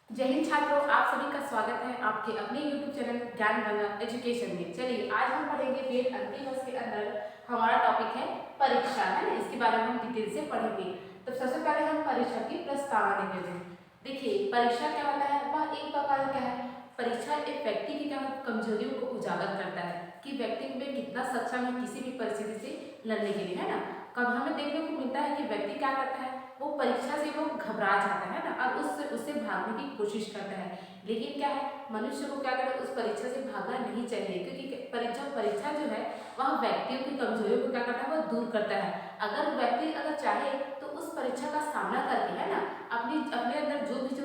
जय हिंद छात्रों, आप सभी का स्वागत है आपके अपने YouTube चैनल ज्ञान गंगा एजुकेशन में। चलिए आज हम पढ़ेंगे वेद अंतिम वर्ष के अंदर हमारा टॉपिक है परीक्षा, है ना। इसके बारे में हम डिटेल से पढ़ेंगे। तो सबसे पहले हम परीक्षा की प्रस्तावना देखेंगे। देखिए परीक्षा क्या होता है, वह एक प्रकार क्या है, परीक्षा एक व्यक्ति की क्या कमजोरियों को उजागर करता है कि व्यक्ति में कितना सक्षम है किसी भी परिस्थिति से लड़ने के लिए, है ना। कब हमें देखने को मिलता है कि व्यक्ति क्या करता है, वो परीक्षा से वो घबरा जाता है ना, और उससे भागने की कोशिश करता है। लेकिन क्या है, मनुष्य को क्या करे, उस परीक्षा से भागना नहीं चाहिए, क्योंकि परीक्षा जो है वह व्यक्तियों की कमजोरियों को क्या करता है, वह दूर करता है। अगर व्यक्ति अगर चाहे तो उस परीक्षा का सामना करके, है ना, अपने अंदर जो भी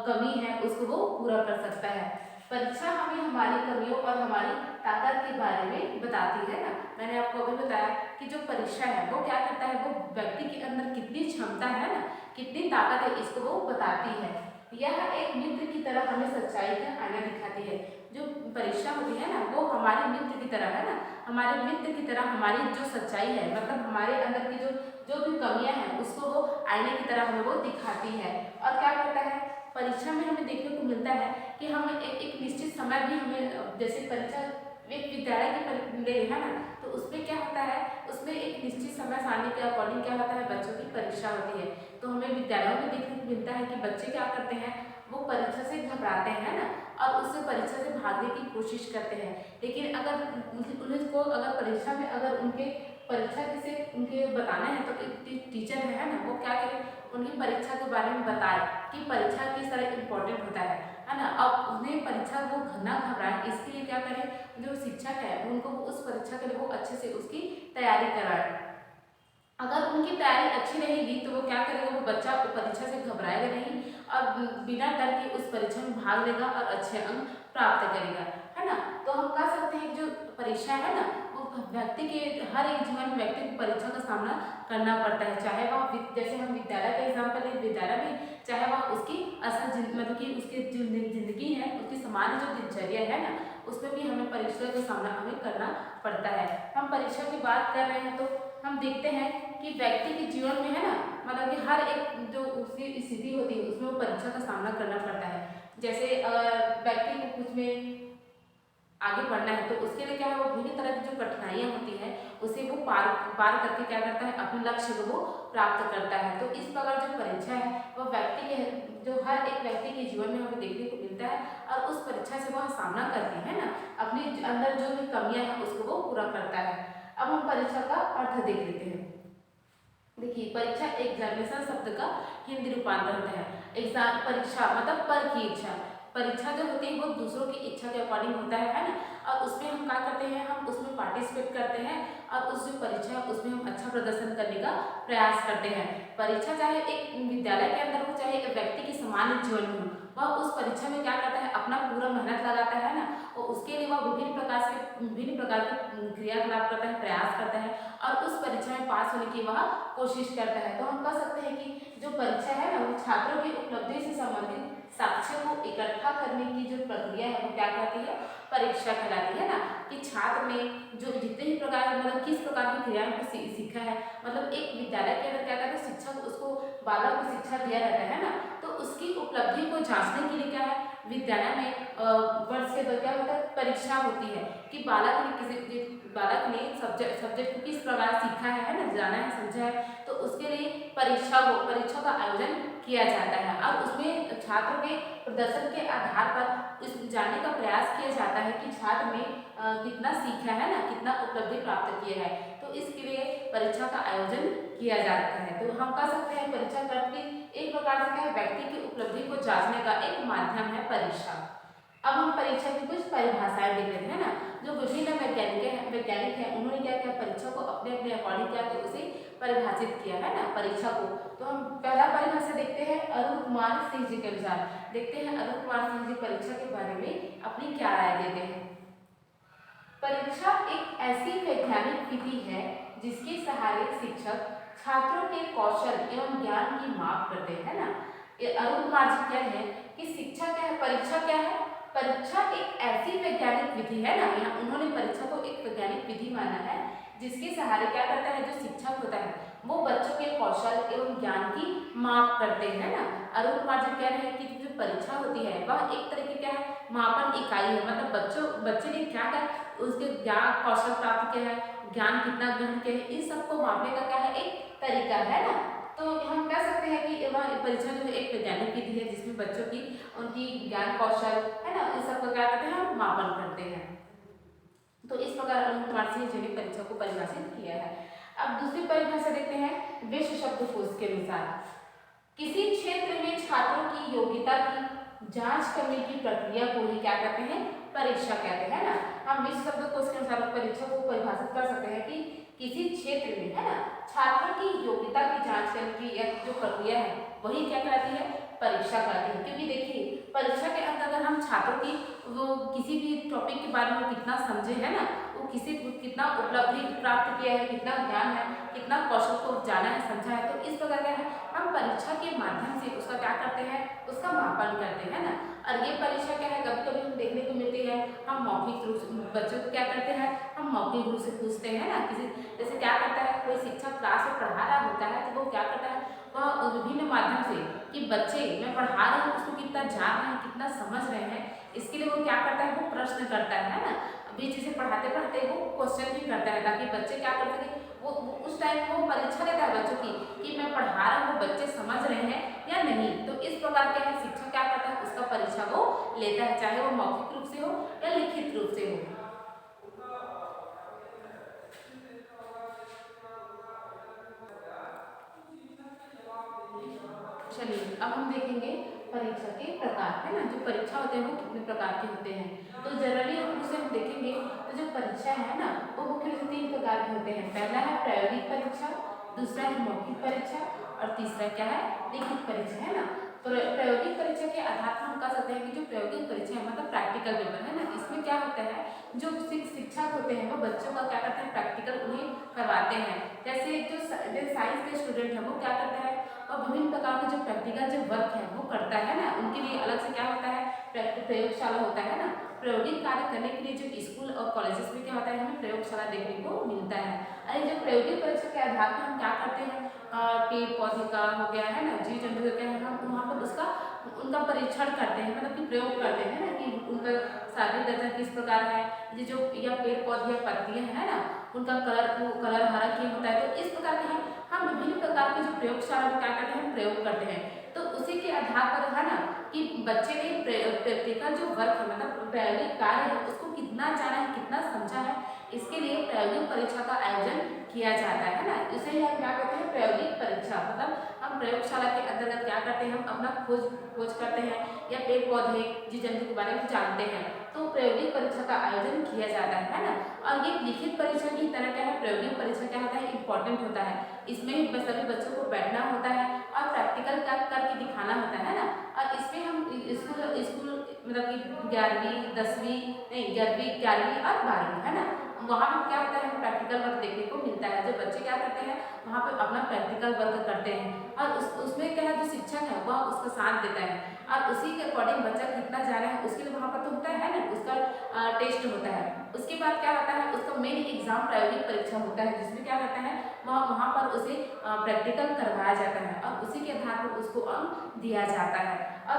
कमी है उसको वो पूरा कर सकता है। परीक्षा हमें हमारी कमियों और हमारी ताकत के बारे में बताती है ना। मैंने आपको अभी बताया कि जो परीक्षा है वो क्या करता है, वो व्यक्ति के अंदर कितनी क्षमता है ना, कितनी ताकत है, इसको वो बताती है। यह एक मित्र की तरह हमें सच्चाई का आईना दिखाती है। जो परीक्षा होती है ना, वो हमारे मित्र की तरह, है ना, हमारे मित्र की तरह हमारी जो सच्चाई है, मतलब हमारे अंदर की जो जो भी कमियां हैं उसको वो आईने की तरह हमें वो दिखाती है। और क्या करता है, परीक्षा में हमें देखने को मिलता है कि हमें एक निश्चित समय भी हमें, जैसे परीक्षा एक विद्यालय की ले है ना, तो उसमें क्या होता है, उसमें एक निश्चित समय सारणी के अकॉर्डिंग क्या होता है, बच्चों की परीक्षा होती है। तो हमें विद्यालयों में देखने को मिलता है कि बच्चे क्या करते हैं, वो परीक्षा से घबराते हैं ना, और उससे परीक्षा से भागने की कोशिश करते हैं। लेकिन अगर उनको अगर परीक्षा में अगर उनके परीक्षा से उनके बताना है तो एक टीचर है ना, वो क्या करे, उन्हें परीक्षा के बारे में बताए कि परीक्षा किस तरह इम्पोर्टेंट होता है ना। अब उन्हें परीक्षा वो ना घबराए, इसके लिए क्या करें, जो शिक्षक है उनको उस परीक्षा के लिए वो अच्छे से उसकी तैयारी कराए। अगर उनकी तैयारी अच्छी रहेगी तो वो क्या करेगा, वो बच्चा परीक्षा से घबराएगा नहीं और बिना डर के उस परीक्षा में भाग लेगा और अच्छे अंक प्राप्त करेगा, है ना। तो हम कह सकते हैं कि जो परीक्षा है ना, वो व्यक्ति के हर एक जीवन में व्यक्ति को परीक्षा का सामना करना पड़ता है। चाहे वह जैसे हम विद्यालय का एग्जाम्पल ले, विद्यालय में चाहे वह उसकी असल मतलब कि उसकी जो जिंदगी है, उसकी सामान्य जो दिनचर्या है ना, उसमें भी हमें परीक्षा का सामना हमें करना पड़ता है। हम परीक्षा की बात कर रहे हैं तो हम देखते हैं कि व्यक्ति के जीवन में, है ना, मतलब कि हर एक जो उसकी स्थिति होती है उसमें वो परीक्षा का सामना करना पड़ता है। जैसे व्यक्ति को कुछ में आगे बढ़ना है तो उसके लिए क्या है, वो विभिन्न तरह की जो कठिनाइयाँ होती हैं उसे वो पार पार करके क्या करता है, अपने लक्ष्य को वो प्राप्त करता है। तो इस प्रकार जो परीक्षा है वह व्यक्ति के, जो हर एक व्यक्ति के जीवन में हमें देखने को मिलता है, और उस परीक्षा से वह सामना करके, है ना, अपने अंदर जो भी कमियां हैं उसको वो पूरा करता है। अब हम परीक्षा का अर्थ देख लेते हैं। देखिए परीक्षा एग्जामिनेशन शब्द का हिंदी रूपांतरण है। एग्जाम परीक्षा मतलब पर की इच्छा, परीक्षा जो होती है वो दूसरों की इच्छा के अकॉर्डिंग होता है ना। और उसमें हम क्या करते हैं, हम उसमें पार्टिसिपेट करते हैं और उस जो परीक्षा है उसमें हम अच्छा प्रदर्शन करने का प्रयास करते हैं। परीक्षा चाहे एक विद्यालय के अंदर हो चाहे एक व्यक्ति के सामान्य जीवन में हो, वह उस परीक्षा में क्या करता है, अपना पूरा मेहनत लगाता है ना, और उसके लिए वह विभिन्न प्रकार के क्रियाकलाप करता है, प्रयास करता है, और उस परीक्षा में पास होने की वह कोशिश करता है। तो हम कह सकते हैं कि जो परीक्षा है ना, वो छात्रों की उपलब्धि से संबंधित साक्ष्यों को इकट्ठा करने की जो प्रक्रिया है वो क्या कहती है, परीक्षा कहलाती है ना। कि छात्र ने जो जितने ही प्रकार मतलब किस प्रकार की क्रियाओं को सीखा है, मतलब एक विद्यालय के अंदर क्या कहते हैं, शिक्षक उसको बालक को शिक्षा दिया रहता है ना, तो उसकी उपलब्धि को जांचने के लिए क्या है, विद्यालय में वर्ष के दौरान क्या होता है, परीक्षा होती है कि बालक ने सब्जेक्ट को किस प्रकार सीखा है ना, जाना है, समझा है। तो उसके लिए परीक्षा का आयोजन किया जाता है, और उसमें छात्र के प्रदर्शन के आधार पर इस जानने का प्रयास किया जाता है कि छात्र ने कितना सीखा है ना, कितना उपलब्धि प्राप्त किया है। तो इसके लिए परीक्षा का आयोजन किया जाता है। तो हम कह सकते हैं परीक्षा करके एक प्रकार से क्या है, व्यक्ति की उपलब्धि को जांचने का एक माध्यम है परीक्षा। अब हम परीक्षा की कुछ परिभाषाएं देख लेते हैं ना। जो विभिन्न वैज्ञानिक हैं उन्होंने क्या किया, परीक्षा को अपने अपने अकॉर्डिंग क्या किया, उसे परिभाषित किया है ना परीक्षा को। तो हम पहला परिभाषा देखते हैं अरुण कुमार सिंह जी के अनुसार। देखते हैं अरुण कुमार सिंह जी परीक्षा के बारे में अपनी क्या राय देते हैं। परीक्षा एक ऐसी वैज्ञानिक विधि है जिसके सहारे शिक्षक छात्रों के कौशल एवं ज्ञान की माप करते हैं ना। अरुण कुमार जी क्या है कि शिक्षा क्या है, परीक्षा क्या है, परीक्षा एक ऐसी वैज्ञानिक विधि है ना, यहाँ उन्होंने परीक्षा को एक वैज्ञानिक विधि माना है जिसके सहारे क्या करता है, जो शिक्षक होता है वो बच्चों के कौशल एवं ज्ञान की माप करते हैं ना। अरुण कुमार जी कह रहे हैं कि जो परीक्षा होती है वह एक तरह की क्या है, मापन इकाई है। मतलब बच्चे ने क्या क्या उसके ज्ञान कौशल प्राप्त किया है, ज्ञान कितना ग्रहण किया है, इन सबको मापने का क्या है, एक तरीका है ना। तो हम कह सकते हैं कि वह परीक्षा जो है एक वैज्ञानिक विधि है जिसमें बच्चों की उनकी ज्ञान कौशल है ना, इन सबका क्या करते हैं, हम मापन करते हैं। तो इस प्रकार अरुण कुमार सिंह जी ने परीक्षा को परिभाषित किया है। अब दूसरी परिभाषा देखते हैं विश्व शब्दकोश के अनुसार। किसी क्षेत्र में छात्रों की योग्यता की जांच करने की प्रक्रिया को ही क्या कहते हैं, परीक्षा कहते हैं ना। हम विश्व शब्दकोश के अनुसार परीक्षा को परिभाषित कर सकते हैं कि किसी क्षेत्र में है ना छात्रों की योग्यता की जांच करने की जो प्रक्रिया है वही क्या कहती है, परीक्षा कहती है। क्योंकि देखिए परीक्षा के अंदर अगर हम छात्रों की वो किसी भी टॉपिक के बारे में कितना समझे है ना, वो कितना उपलब्धि प्राप्त किया है, कितना ज्ञान है, कितना कौशल को जाना है, समझा है, तो इस प्रकार क्या है हम परीक्षा के माध्यम से उसका क्या करते हैं, उसका मापन करते हैं ना। और ये परीक्षा क्या है, कभी कभी हम देखने को मिलती है, हम मौखिक रूप से बच्चों को क्या करते हैं, हम मौखिक रूप से पूछते हैं ना। किसी जैसे क्या करता है, कोई शिक्षक क्लास में पढ़ा रहा होता है तो वो क्या करता है, वह विभिन्न माध्यम से कि बच्चे मैं पढ़ा रहा हूँ उसको कितना जान रहे हैं, कितना समझ रहे हैं, इसके लिए वो क्या करता है, वो प्रश्न करता है ना। बीच से पढ़ाते पढ़ाते वो क्वेश्चन भी करता है ताकि बच्चे क्या कर सके, वो उस टाइम वो परीक्षा लेता है बच्चों की कि मैं पढ़ा रहा हूँ बच्चे समझ रहे हैं या नहीं। तो इस प्रकार क्या है, शिक्षक क्या करता है, उसका परीक्षा वो लेता है, चाहे वो मौखिक रूप से हो या लिखित रूप से हो। चलिए अब हम देखेंगे परीक्षा के प्रकार है ना। जो परीक्षा होते हैं वो कितने प्रकार के होते हैं, तो जनरली रूप से हम देखेंगे तो जो परीक्षा है ना वो मुख्य रूप से 3 प्रकार के होते हैं। पहला है प्रायोगिक परीक्षा, दूसरा है मौखिक परीक्षा और तीसरा क्या है, लिखित परीक्षा है ना। प्रायोगिक परीक्षा के आधार पर हम कह सकते हैं कि जो प्रायोगिक परीक्षा है मतलब प्रैक्टिकल पेपर है ना, इसमें क्या होता है, जो शिक्षक होते हैं वो बच्चों का क्या करते हैं, प्रैक्टिकल उन्हें करवाते हैं। जैसे जो साइंस के स्टूडेंट है वो क्या करता है, और विभिन्न प्रकार के जो प्रैक्टिकल जो वर्क है वो करता है ना, उनके लिए अलग से क्या होता है, प्रयोगशाला होता है ना। प्रायोगिक कार्य करने के लिए जो स्कूल और कॉलेजेस में क्या होता है, हमें प्रयोगशाला देखने को मिलता है। अरे जो प्रायोगिक परीक्षा के आधार पर हम क्या करते हैं, पेड़ पौधे का हो गया है ना, जीव जंतु का क्या है, हम वहाँ पर उसका उनका परीक्षण करते हैं, मतलब कि प्रयोग करते हैं ना कि उनका शारीरिक गठन किस प्रकार है, ये जो या पेड़ पौधे या पत्तियां है ना उनका कलर हरा क्यों होता है। तो इस प्रकार के हम विभिन्न प्रकार के जो प्रयोगशाला में क्या करते हैं, प्रयोग करते हैं। तो उसी के आधार पर है ना कि बच्चे ने प्रैक्टिकल जो वर्क है मतलब प्रायोगिक कार्य है उसको कितना जाना है, कितना समझा है, इसके लिए प्रायोगिक परीक्षा का आयोजन किया जाता है ना। इसे ही हम क्या कहते हैं, प्रायोगिक परीक्षा। मतलब हम प्रयोगशाला के अंतर्गत क्या करते हैं, हम अपना खोज करते हैं या पेड़ पौधे जीव जंतु के बारे में जानते हैं, तो प्रायोगिक परीक्षा का आयोजन किया जाता है ना। और ये लिखित परीक्षा की तरह क्या है, प्रायोगिक परीक्षा क्या होता है, इंपॉर्टेंट होता है। इसमें सभी बच्चों को बैठना होता है और प्रैक्टिकल करके दिखाना होता है ना। और इसमें हम स्कूल मतलब कि 11वीं 10वीं नहीं 11वीं 11वीं और 12वीं है ना, वहाँ पर क्या होता है, हमें प्रैक्टिकल वर्क देखने को मिलता है। जो बच्चे क्या करते हैं वहाँ पर अपना प्रैक्टिकल वर्क करते हैं और उसमें क्या है, जो शिक्षक है वह उसका साथ देता है और उसी के अकॉर्डिंग बच्चा कितना जा रहा है उसके लिए वहाँ पर तो होता है ना, उसका टेस्ट होता है। उसके बाद क्या होता है, उसका मेन एग्जाम प्रायोगिक परीक्षा होता है जिसमें क्या करता है वहाँ पर उसे प्रैक्टिकल करवाया जाता है और उसी के आधार पर उसको अंक दिया जाता है। और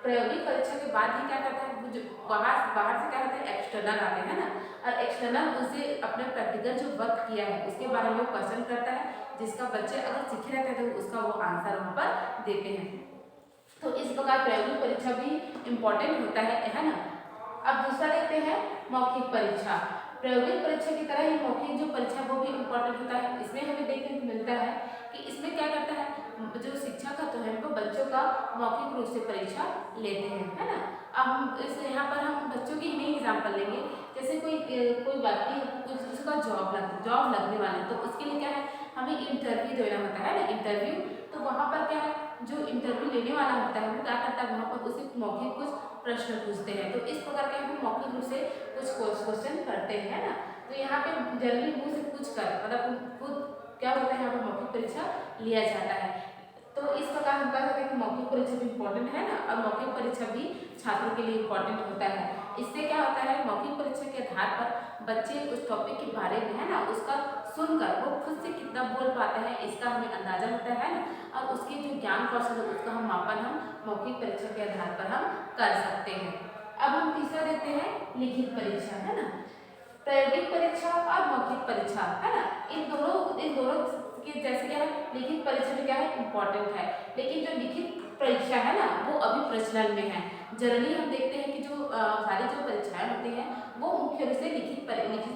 प्रायोगिक परीक्षा के बाद ही क्या करता है, वो जो बाहर से क्या होता है, एक्सटर्नल आते हैं ना, और एक्सटर्नल उसे अपने प्रैक्टिकल जो वर्क किया है उसके बारे में वो क्वेश्चन करता है, जिसका बच्चे अगर सीखे रहते हैं तो उसका वो आंसर वहाँ पर देते हैं। तो इस प्रकार प्रायोगिक परीक्षा भी इम्पोर्टेंट होता है ना। अब दूसरा देखते हैं मौखिक परीक्षा। प्रायोगिक परीक्षा की तरह ही मौखिक जो परीक्षा वो भी इम्पोर्टेंट होता है। इसमें हमें देखने को मिलता है कि इसमें क्या करता है, जो शिक्षक होते हैं वो बच्चों का मौखिक रूप से परीक्षा लेते हैं है ना। अब हम यहाँ पर हम बच्चों की ही एग्जाम्पल लेंगे। जैसे कोई व्यक्ति उसका जॉब लगने वाला है तो उसके लिए क्या है, हमें इंटरव्यू देना होता है ना, इंटरव्यू। तो वहाँ पर क्या है, जो इंटरव्यू लेने वाला होता है वो क्या करता है, वहाँ पर उसे मौखिक कुछ प्रश्न पूछते हैं। तो इस प्रकार के हम मौखिक रूप से कुछ क्वेश्चन करते हैं ना। तो यहाँ पे जनरली मुंह से पूछ कर मतलब खुद क्या होता है, यहाँ पर मौखिक परीक्षा लिया जाता है। तो इस प्रकार हम कह सकते हैं कि मौखिक परीक्षा भी इम्पोर्टेंट है ना, और मौखिक परीक्षा भी छात्रों के लिए इम्पोर्टेंट होता है। इससे क्या होता है, मौखिक परीक्षा के आधार पर बच्चे उस टॉपिक के बारे में है ना उसका सुनकर वो खुद से कितना बोल पाते हैं इसका हमें अंदाजा होता है ना, और उसके जो ज्ञान कौशल है उसका हम मापन हम मौखिक परीक्षा के आधार पर हम कर सकते हैं। अब हम तीसरा देखते हैं लिखित परीक्षा, है ना। प्रायोगिक परीक्षा और मौखिक परीक्षा, है ना, इन दोनों की जैसे क्या है, लिखित परीक्षा में क्या है इम्पोर्टेंट है, लेकिन जो लिखित परीक्षा है ना वो अभी प्रचलन में है। जनरली हम देखते हैं कि जो सारी जो परीक्षाएं होती हैं वो मुख्य रूप से लिखित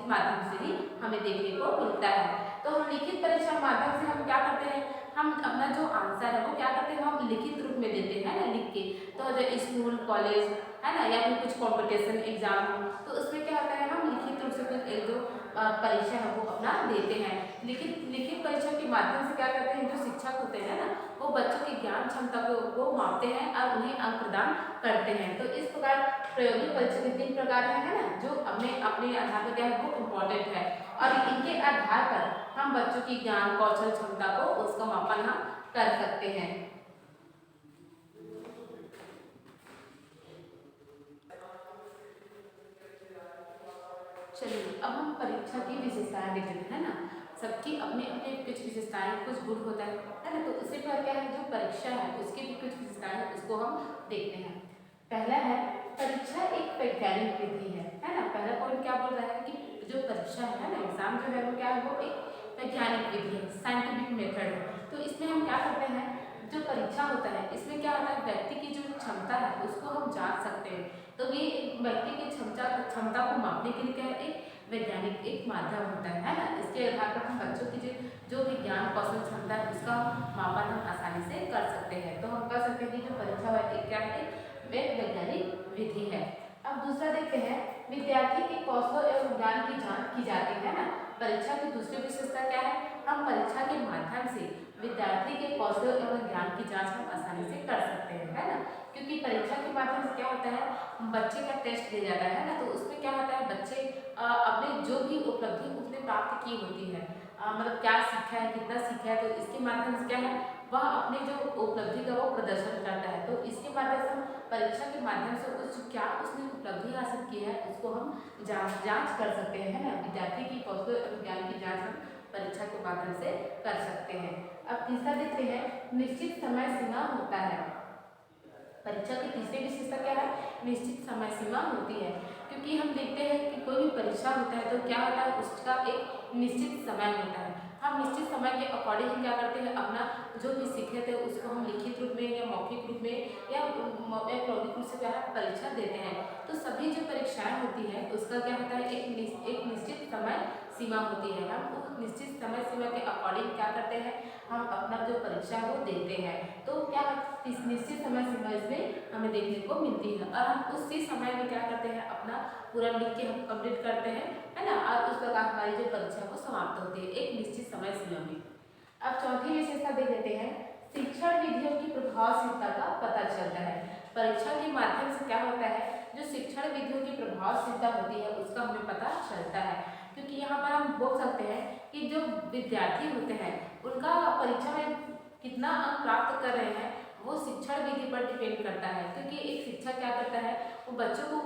माध्यम से ही हमें देखने को मिलता है। तो हम लिखित परीक्षा माध्यम से हम क्या करते हैं, हम अपना जो आंसर है वो क्या करते हैं, हम लिखित रूप में देते हैं ना, लिख के। तो जो स्कूल कॉलेज है ना, या फिर कुछ कॉम्पिटिशन एग्जाम हो तो उसमें क्या होता है, हम लिखित रूप से कुछ एक जो परीक्षा है वो अपना देते हैं। लिखित परीक्षा के माध्यम से क्या करते हैं, जो शिक्षक होते हैं ना वो बच्चों की ज्ञान क्षमता को मापते हैं और उन्हें अंक प्रदान करते हैं। तो इस प्रकार प्रायोगिक परीक्षा के 3 प्रकार है ना, जो अपने आधार पर क्या है वो इम्पोर्टेंट है, और इनके आधार पर हम बच्चों की ज्ञान कौशल क्षमता को उसका मापन हम कर सकते हैं। चलिए अब हम परीक्षा की विशेषताएं देख लेते हैं ना। सबकी अपने अपने कुछ विशेषताएं कुछ गुण होता है ना। तो उससे पर क्या है, जो परीक्षा है उसकी भी कुछ विशेषताएं हैं, उसको हम देखते हैं। पहला है परीक्षा एक वैज्ञानिक विधि है ना। पहला पॉइंट क्या बोल रहा है कि जो परीक्षा है ना, एग्जाम जो है वो क्या है, वो एक वैज्ञानिक विधि है, साइंटिफिक मेथड है। तो इसमें हम क्या करते हैं, जो परीक्षा होता है इसमें क्या होता है, व्यक्ति की जो क्षमता है उसको हम जांच सकते हैं। तो ये व्यक्ति की क्षमता को मापने के लिए क्या है, एक वैज्ञानिक एक माध्यम होता है ना। इसके आधार पर हम बच्चों की जो भी ज्ञान कौशल क्षमता है उसका मापन हम आसानी से कर सकते हैं। तो हम कह सकते हैं कि जो परीक्षा है एक क्या है, एक वैज्ञानिक विधि है। अब दूसरा देखते हैं, विद्यार्थी के कौशल एवं ज्ञान की जांच की जाती है ना। परीक्षा की दूसरी विशेषता क्या है, हम परीक्षा के माध्यम से विद्यार्थी के कौशल एवं ज्ञान की जांच हम आसानी से कर सकते हैं, है ना। क्योंकि परीक्षा के माध्यम से क्या होता है, बच्चे का टेस्ट लिया जाता है ना, तो उसमें क्या होता है, बच्चे अपने जो भी उपलब्धि उसने प्राप्त की होती है, मतलब क्या सीखा है, कितना सीखा है, तो इसके माध्यम से क्या है, वह अपने जो उपलब्धि का वो प्रदर्शन करता है। तो इसके माध्यम से हम परीक्षा के माध्यम से क्या उसने उपलब्धि हासिल की है उसको हम जांच कर सकते हैं, है ना। विद्यार्थी की कौशल एवं ज्ञान की जांच हम परीक्षा के माध्यम से कर सकते हैं। अब तीसरा देखते हैं, निश्चित समय सीमा होता है। परीक्षा की तीसरी विशेषता क्या है, निश्चित समय सीमा होती है। क्योंकि हम देखते हैं कि कोई भी परीक्षा होता है तो क्या होता है, उसका एक निश्चित समय होता है। हम निश्चित समय के अकॉर्डिंग क्या करते हैं, अपना जो भी सीखे थे उसको हम लिखित रूप में या मौखिक रूप में या प्रौद्योगिक रूप से क्या है परीक्षा देते हैं। तो सभी जो परीक्षाएं होती है उसका क्या होता है, एक निश्चित समय सीमा होती है। हम उस निश्चित समय सीमा के अकॉर्डिंग क्या करते हैं, हम अपना जो परीक्षा है वो देते हैं। तो क्या निश्चित समय सीमा इसमें हमें देखने को मिलती है, और हम उसी समय में क्या करते हैं, अपना पूरा लिख के हम कंप्लीट करते हैं, है ना। और उस प्रकार हमारी जो परीक्षा वो समाप्त होती है एक निश्चित समय सीमा में। अब चौथी विशेषता देख लेते हैं, शिक्षण विधियों की प्रभावशीलता का पता चलता है। परीक्षा के माध्यम से क्या होता है, जो शिक्षण विधियों की प्रभावशीलता होती है उसका हमें पता चलता है। क्योंकि यहाँ पर हम बोल सकते हैं कि जो विद्यार्थी होते हैं उनका परीक्षा में कितना अंक प्राप्त कर रहे हैं वो शिक्षण विधि पर डिपेंड करता है। क्योंकि एक शिक्षक क्या करता है, वो बच्चों को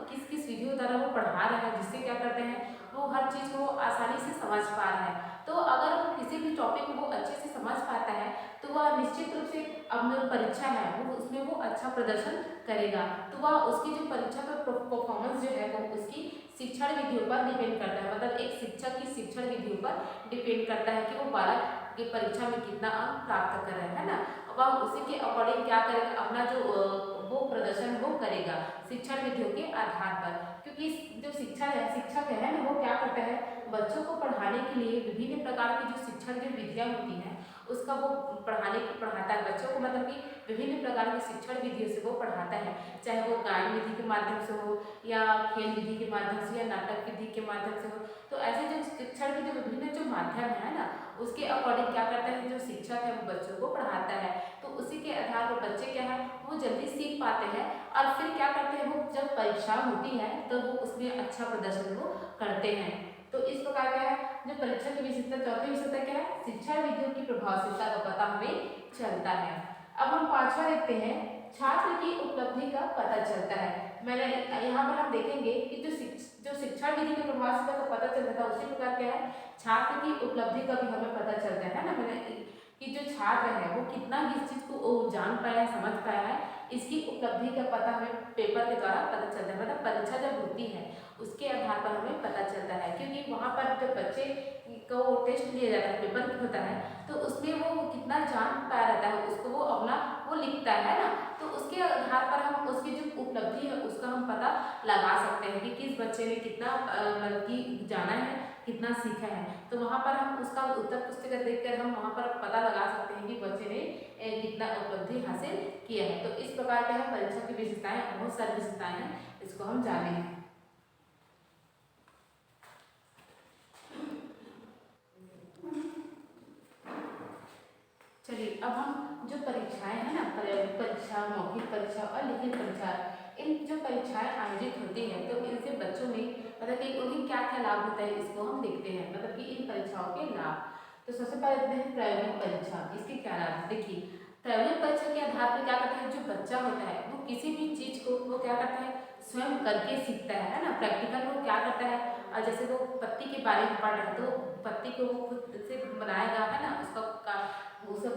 किस किस विधियों द्वारा वो पढ़ा रहा है, जिससे क्या करते हैं वो हर चीज़ को आसानी से समझ पा रहा है। तो अगर वो किसी भी टॉपिक को वो अच्छे से समझ पाता है तो वह निश्चित रूप से अब जो परीक्षा है वो उसमें वो अच्छा प्रदर्शन करेगा। तो वह उसकी जो परीक्षा का परफॉर्मेंस जो है वो उसकी शिक्षण विधियों पर डिपेंड करता है। मतलब एक शिक्षक की शिक्षण विधियों पर डिपेंड करता है कि वो बालक की परीक्षा में कितना अंक प्राप्त कर रहा है ना। वह उसी के अकॉर्डिंग क्या करेगा, अपना जो वो प्रदर्शन वो करेगा शिक्षण विधियों के आधार पर। क्योंकि जो शिक्षक है ना, वो क्या करता है, बच्चों को पढ़ाने के लिए विभिन्न प्रकार की जो शिक्षण जो विधियाँ होती हैं उसका वो पढ़ाता है बच्चों को। मतलब कि विभिन्न प्रकार की शिक्षण विधियों से वो पढ़ाता है, चाहे वो गायन विधि के माध्यम से हो या खेल विधि के माध्यम से या नाटक विधि के माध्यम से हो। तो ऐसे जो शिक्षण के जो विभिन्न जो माध्यम है ना उसके अकॉर्डिंग क्या करता है, जो शिक्षक है वो बच्चों को पढ़ाता है। तो उसी के आधार पर बच्चे क्या है वो जल्दी सीख पाते हैं, और फिर क्या करते हैं, वो जब परीक्षा होती है तो वो उसमें अच्छा प्रदर्शन वो करते हैं। तो इस प्रकार क्या है, जो परीक्षा की विशेषता, चौथी विशेषता क्या है, शिक्षा विधियों की प्रभावशीलता का पता हमें चलता है। अब हम पांचवा देखते हैं, छात्र की उपलब्धि का पता चलता है। मैंने यहाँ पर हम देखेंगे कि जो शिक्षा विधि के प्रभाव से तो पता चलता था, उसी प्रकार क्या है छात्र की उपलब्धि का भी हमें पता चलता है ना। मैंने कि जो छात्र है वो कितना इस चीज़ को जान पाया है, समझ पाया है, इसकी उपलब्धि का पता हमें पेपर के द्वारा पता चलता है। मतलब परीक्षा जब होती है उसके आधार पर हमें पता चलता है, क्योंकि वहाँ पर जब बच्चे को टेस्ट लिया जाता है, पेपर होता है, तो उसमें वो कितना जान पाया रहता है उसको वो अपना वो लिखता है ना। तो उसके आधार पर हम उसकी जो उपलब्धि है उसका हम पता लगा सकते हैं कि किस बच्चे ने कितना मतलब कि जाना है, कितना सीखा है। तो वहाँ पर हम उसका उत्तर पुस्तिका देखकर हम वहाँ पर पता लगा सकते हैं कि बच्चे ने कितना उपलब्धि हासिल किया है। तो इस प्रकार के हम परीक्षा की विशेषताएं, बहुत सारी विशेषताएं हैं, इसको हम जाने हैं। चलिए अब हम जो परीक्षाएं हैं ना, परीक्षा, मौखिक परीक्षा और लिखित परीक्षा, इन जो परीक्षाएं आयोजित होती है तो इनसे बच्चों में मतलब कि उन्हें क्या क्या लाभ होता है इसको हम देखते हैं, मतलब कि इन परीक्षाओं के लाभ। तो सबसे पहले देखते हैं प्रायोगिक परीक्षा, इसके क्या लाभ है। देखिए प्रायोगिक परीक्षा के आधार पर क्या करता है, जो बच्चा होता है वो किसी भी चीज को वो क्या करता है स्वयं करके सीखता है ना। प्रैक्टिकल वो क्या करता है, और जैसे वो पत्ती के बारे में पढ़ रहे हैं तो पत्ती को वो खुद से बनाएगा है ना, उसका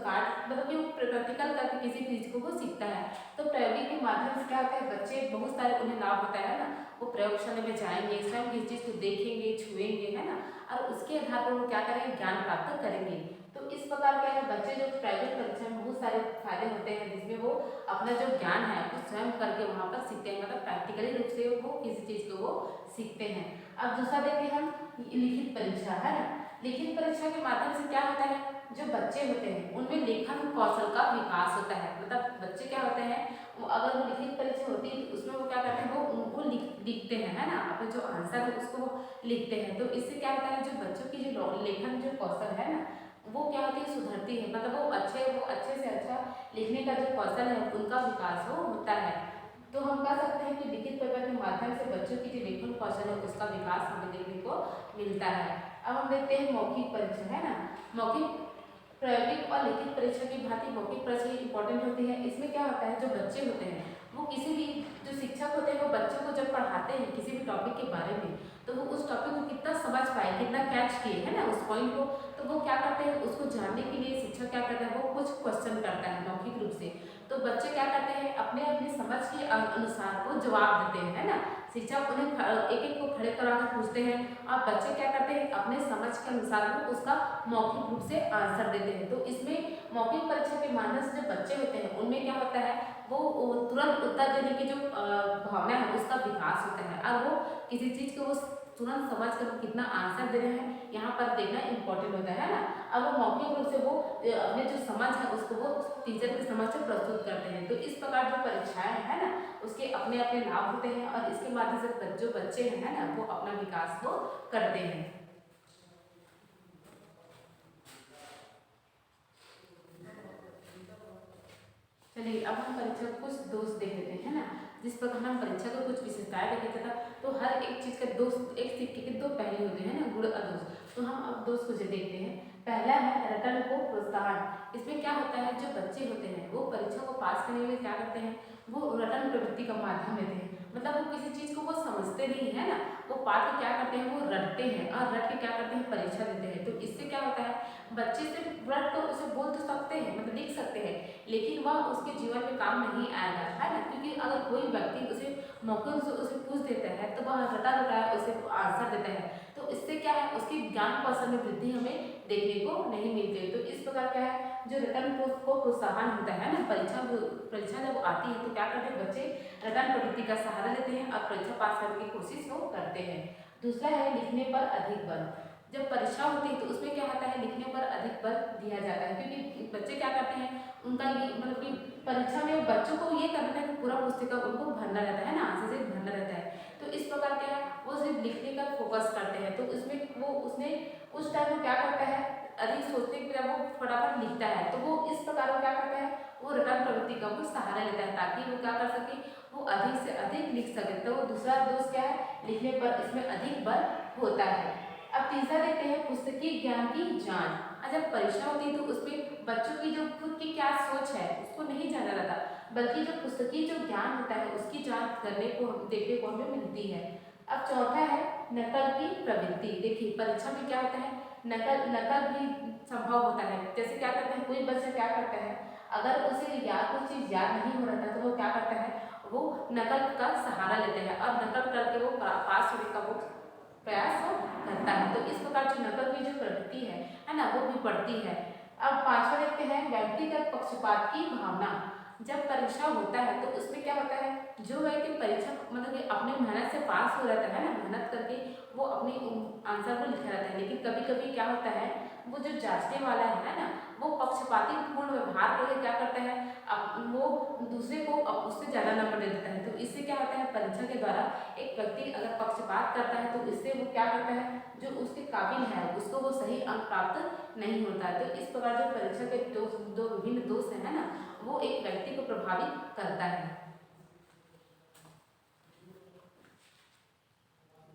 काट मतलब कि प्रैक्टिकल करके किसी चीज को वो सीखता है। तो प्रायोगिक के माध्यम से क्या होता है, बच्चे बहुत सारे उन्हें लाभ होता है ना, वो प्रयोगशाला में जाएंगे, स्वयं किसी चीज को देखेंगे, छुएंगे है ना, और उसके आधार पर वो क्या करेंगे, ज्ञान प्राप्त करेंगे। तो इस प्रकार क्या है, बच्चे जो प्राइवेट परीक्षा में बहुत सारे फायदे होते हैं जिसमें वो अपना जो ज्ञान है वो स्वयं करके वहाँ पर सीखते हैं, मतलब प्रैक्टिकली रूप से वो किसी चीज को वो सीखते हैं। अब दूसरा देखते हैं हम लिखित परीक्षा है ना। लिखित परीक्षा के माध्यम से क्या होता है, जो बच्चे होते हैं उनमें लेखन कौशल का विकास होता है। मतलब बच्चे क्या होते हैं, वो अगर वो लिखित परीक्षा होती है तो उसमें वो क्या करते हैं, वो लिखते हैं है ना, अपने जो आंसर है उसको वो लिखते हैं। तो इससे क्या होता है, जो बच्चों की जो लेखन जो कौशल है ना वो क्या होती है, सुधरती है। मतलब वो अच्छे से अच्छा लिखने का जो कौशल है उनका विकास वो होता है। तो हम कह सकते हैं कि लिखित पेपर के माध्यम से बच्चों की जो लेखन कौशल है उसका विकास हमें देखने को मिलता है। अब हम देखते हैं मौखिक परीक्षा है ना। मौखिक प्रायोगिक और लिखित परीक्षा की भांति मौखिक परीक्षा इंपॉर्टेंट होती है। इसमें क्या होता है, जो बच्चे होते हैं वो किसी भी जो शिक्षक होते हैं वो बच्चों को जब पढ़ाते हैं किसी भी टॉपिक के बारे में तो वो उस टॉपिक को कितना समझ पाए, कितना कैच किए है ना उस पॉइंट को, तो वो क्या करते हैं उसको जानने के लिए शिक्षक क्या करता है, वो कुछ क्वेश्चन करता है मौखिक रूप से। तो बच्चे क्या करते हैं, अपने अपनी समझ के अनुसार वो जवाब देते हैं है ना। शिक्षक उन्हें एक एक को खड़े करा कर पूछते हैं और बच्चे क्या करते हैं अपने समझ के अनुसार वो उसका मौखिक रूप से आंसर देते हैं। तो इसमें मौखिक परीक्षा के माध्यम से जो बच्चे होते हैं उनमें क्या होता है, वो तुरंत उत्तर देने की जो भावना है उसका विकास होता है और वो किसी चीज को वो तुरंत समझ कर वो कितना आंसर दे रहे हैं यहाँ पर देखना इंपॉर्टेंट होता है ना। अब वो मौखिक रूप से वो अपने जो समझ है उसको वो टीचर के समझ से प्रस्तुत करते हैं। तो इस प्रकार जो परीक्षाएं है ना उसके अपने अपने लाभ होते हैं और इसके माध्यम से जो बच्चे हैं है ना वो अपना विकास को करते हैं। चलिए अब हम परीक्षा को कुछ दोष देख लेते हैं है ना। जिस प्रकार हम परीक्षा को कुछ विशेषताएं देखे था तो हर एक चीज का दोष, एक सिक्के के दो पहलू होते हैं ना, गुण और दोष। तो हम अब दोष कुछ देखते हैं। पहला है रटन को प्रोत्साहन। इसमें क्या होता है, जो बच्चे होते हैं वो परीक्षा को पास करने के लिए क्या करते हैं, वो रटन प्रवृत्ति का माध्यम लेते हैं। मतलब वो किसी चीज को वो समझते नहीं है ना, वो पाठ को क्या करते हैं, वो रटते हैं और रट के क्या करते हैं परीक्षा देते हैं। तो इससे क्या होता है, बच्चे सिर्फ रट तो उसे बोल तो सकते हैं, मतलब लिख सकते हैं, लेकिन वह उसके जीवन में काम नहीं आएगा है ना। क्योंकि अगर कोई व्यक्ति उसे मौके से उसे पूछ देता है तो वह रटा रटा उसे आंसर देता है। तो इससे क्या है, उसकी ज्ञान कौशल में वृद्धि हमें देखने को नहीं मिलती। तो इस प्रकार क्या है, जो रिटर्न को प्रोत्साहन होता है ना, परीक्षा जब आती है तो क्या करते हैं बच्चे रिटर्न प्रवृत्ति का सहारा लेते हैं और परीक्षा पास करने की कोशिश वो करते हैं। दूसरा है लिखने पर अधिक बल। जब परीक्षा होती है तो उसमें क्या होता है, लिखने पर अधिक बल दिया जाता है, क्योंकि बच्चे क्या करते हैं, उनका ये मतलब कि परीक्षा में बच्चों को ये करना है कि पूरा पुस्तिका उनको भरना रहता है ना, आंसर से भरना रहता है। तो इस प्रकार क्या है, वो सिर्फ लिखने का फोकस करते हैं। तो उसमें वो उसने उस टाइम में क्या करता है, अधिक सोचने के बजाय वो फटाफट लिखता है। तो वो इस प्रकार वो क्या करता है, वो रिटर्न प्रवृत्ति का वो सहारा लेता है ताकि वो क्या कर सके, वो अधिक से अधिक लिख सके। तो दूसरा दोष क्या है, लिखने पर इसमें अधिक बल होता है। अब तीसरा देखते हैं पुस्तकीय ज्ञान की जांच। जब परीक्षा होती है तो उसमें बच्चों की जो खुद की क्या सोच है उसको नहीं जाना जाता, बल्कि जो पुस्तकीय जो ज्ञान होता है उसकी जांच करने को देखने को हमें मिलती है। अब चौथा है नकल की प्रवृत्ति। देखिए परीक्षा में क्या होता है, नकल नकल भी संभव होता है। जैसे क्या करते हैं, कोई बच्चा क्या करता है, अगर उसे याद कुछ चीज़ याद नहीं हो रहा था तो वो क्या करता है, वो नकल का सहारा लेते हैं। अब नकल करके वो पास होने का वो प्रयास करता है। तो इस प्रकार जो नकल की जो प्रवृत्ति है ना, वो भी बढ़ती है। अब पांचवा देखते हैं व्यक्तिगत पक्षपात की भावना। जब परीक्षा होता है तो उसमें क्या होता है, जो व्यक्ति परीक्षा मतलब कि अपनी मेहनत से पास हो रहता है ना, मेहनत करके वो अपनी आंसर को लिखा रहता है, लेकिन कभी कभी क्या होता है, वो जो जांचने वाला है ना, वो पक्षपाती पूर्ण व्यवहार करके क्या करता है, अब वो दूसरे को अब उससे ज़्यादा नंबर दे देता है। तो इससे क्या होता है, परीक्षा के द्वारा एक व्यक्ति अगर पक्षपात करता है तो इससे वो क्या करता है, जो उसके काबिल है उसको वो सही अंक प्राप्त नहीं होता है। तो इस प्रकार जो परीक्षा के दो विभिन्न दोष है ना, वो एक व्यक्ति को प्रभावित करता है।